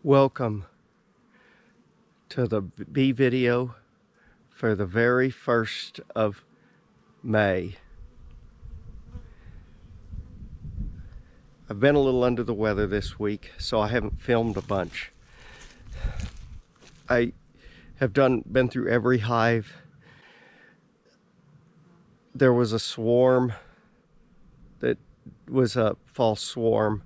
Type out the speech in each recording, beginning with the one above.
Welcome to the bee video for the very 1st of May. I've been a little under the weather this week, so I haven't filmed a bunch. I have been through every hive. There was a swarm that was a false swarm.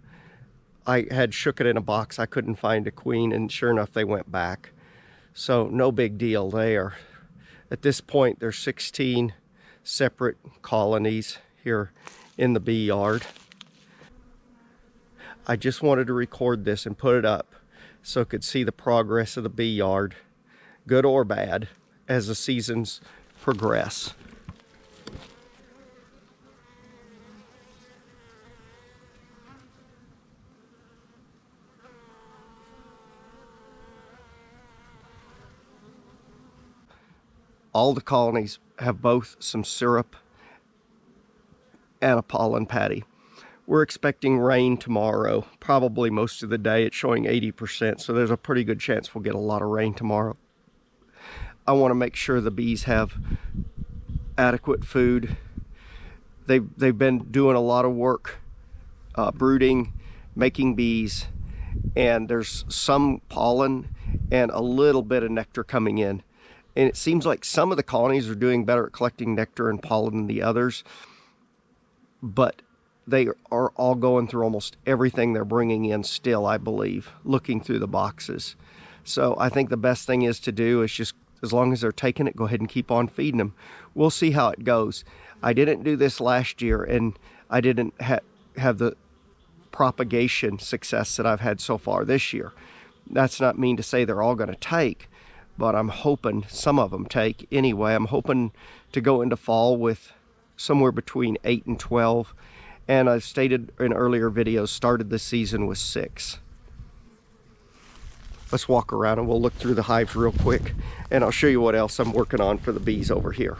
I had shook it in a box. I couldn't find a queen, and sure enough, they went back. So no big deal there. At this point, there's 16 separate colonies here in the bee yard. I just wanted to record this and put it up so I could see the progress of the bee yard, good or bad, as the seasons progress. All the colonies have both some syrup and a pollen patty. We're expecting rain tomorrow, probably most of the day. It's showing 80%, so there's a pretty good chance we'll get a lot of rain tomorrow. I want to make sure the bees have adequate food. They've been doing a lot of work, brooding, making bees, and there's some pollen and a little bit of nectar coming in. And it seems like some of the colonies are doing better at collecting nectar and pollen than the others, but they are all going through almost everything they're bringing in still, I believe, looking through the boxes. So I think the best thing is to do is just, as long as they're taking it, go ahead and keep on feeding them. We'll see how it goes. I didn't do this last year, and I didn't have the propagation success that I've had so far this year. That's not mean to say they're all going to take, but I'm hoping some of them take anyway. I'm hoping to go into fall with somewhere between 8 and 12. And I've stated in earlier videos, started this season with 6. Let's walk around and we'll look through the hives real quick, and I'll show you what else I'm working on for the bees over here.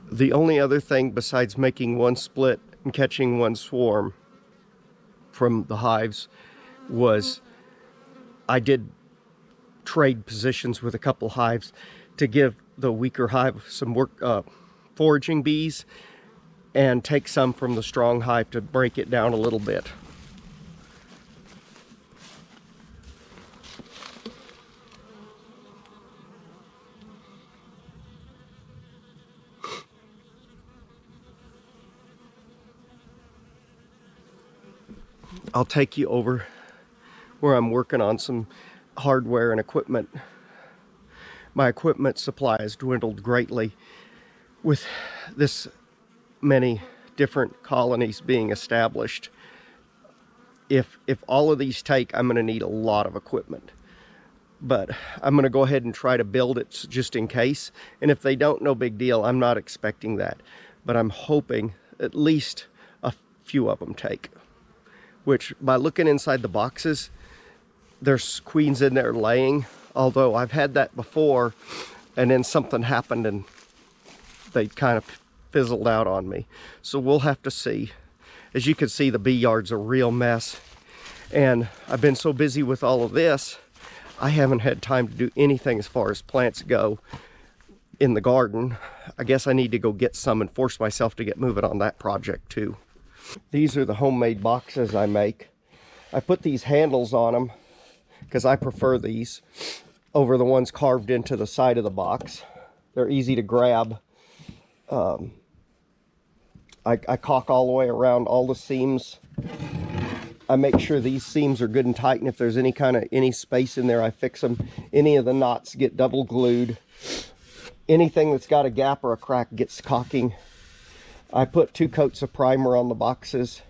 The only other thing besides making one split and catching one swarm from the hives was I did trade positions with a couple hives to give the weaker hive some work, foraging bees, and take some from the strong hive to break it down a little bit. I'll take you over where I'm working on some hardware and equipment. My equipment supply has dwindled greatly with this many different colonies being established. If all of these take, I'm going to need a lot of equipment. But I'm going to go ahead and try to build it just in case. And if they don't, no big deal. I'm not expecting that. But I'm hoping at least a few of them take. Which, by looking inside the boxes, there's queens in there laying. Although I've had that before, and then something happened and they kind of fizzled out on me. So we'll have to see. As you can see, the bee yard's a real mess. And I've been so busy with all of this, I haven't had time to do anything as far as plants go. in the garden. I guess I need to go get some and force myself to get moving on that project too. These are the homemade boxes I make. I put these handles on them because I prefer these over the ones carved into the side of the box. They're easy to grab. I caulk all the way around all the seams. I make sure these seams are good and tight, and if there's any space in there, I fix them. Any of the knots get double glued. Anything that's got a gap or a crack gets caulking. I put 2 coats of primer on the boxes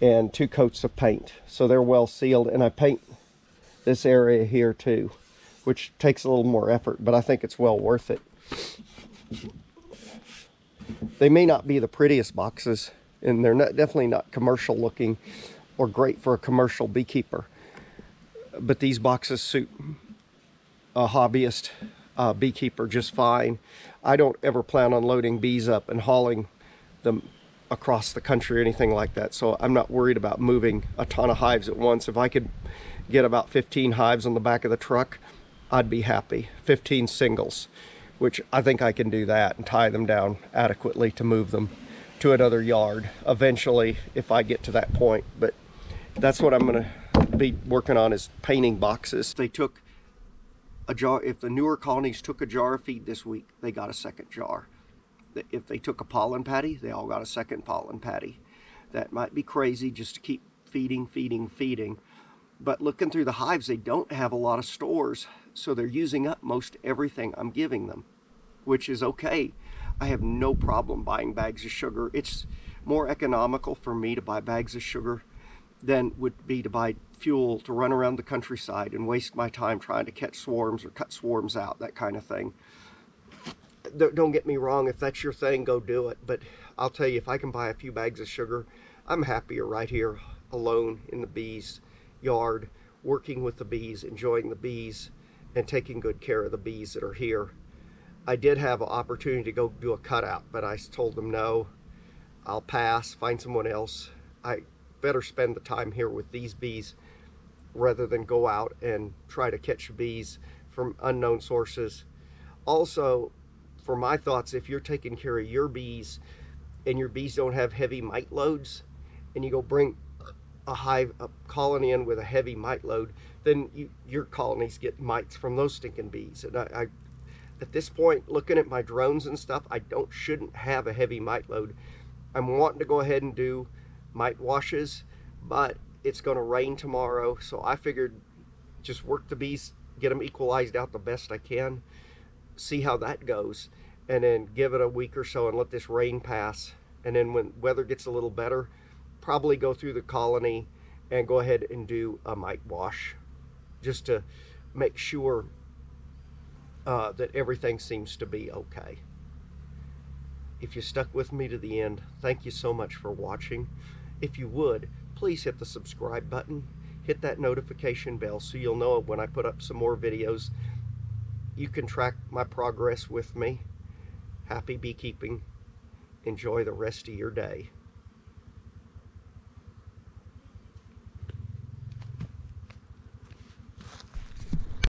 and 2 coats of paint, so they're well sealed. And I paint this area here too, which takes a little more effort, but I think it's well worth it. They may not be the prettiest boxes, and they're definitely not commercial looking or great for a commercial beekeeper, but these boxes suit a hobbyist beekeeper just fine. I don't ever plan on loading bees up and hauling them across the country or anything like that, so I'm not worried about moving a ton of hives at once. If I could get about 15 hives on the back of the truck, I'd be happy. 15 singles, which I think I can do that and tie them down adequately to move them to another yard eventually if I get to that point. But that's what I'm going to be working on, is painting boxes. They took a jar. If the newer colonies took a jar of feed this week, they got a second jar. If they took a pollen patty, they all got a second pollen patty. That might be crazy just to keep feeding. But looking through the hives, they don't have a lot of stores, so they're using up most everything I'm giving them, which is okay. I have no problem buying bags of sugar. It's more economical for me to buy bags of sugar than would be to buy fuel to run around the countryside and waste my time trying to catch swarms or cut swarms out, that kind of thing. Don't get me wrong, if that's your thing, go do it. But I'll tell you, if I can buy a few bags of sugar, I'm happier right here alone in the bees' yard, working with the bees, enjoying the bees, and taking good care of the bees that are here. I did have an opportunity to go do a cutout, but I told them no, I'll pass, find someone else. I better spend the time here with these bees rather than go out and try to catch bees from unknown sources. Also, for my thoughts, if you're taking care of your bees and your bees don't have heavy mite loads, and you go bring a colony in with a heavy mite load, then your colonies get mites from those stinking bees. And I at this point, looking at my drones and stuff, I shouldn't have a heavy mite load. I'm wanting to go ahead and do mite washes, but it's going to rain tomorrow, so I figured just work the bees, get them equalized out the best I can, see how that goes, and then give it a week or so and let this rain pass. And then when weather gets a little better, probably go through the colony and go ahead and do a mite wash, just to make sure that everything seems to be okay. If you stuck with me to the end, thank you so much for watching. If you would, please hit the subscribe button, hit that notification bell so you'll know when I put up some more videos. You can track my progress with me. Happy beekeeping. Enjoy the rest of your day.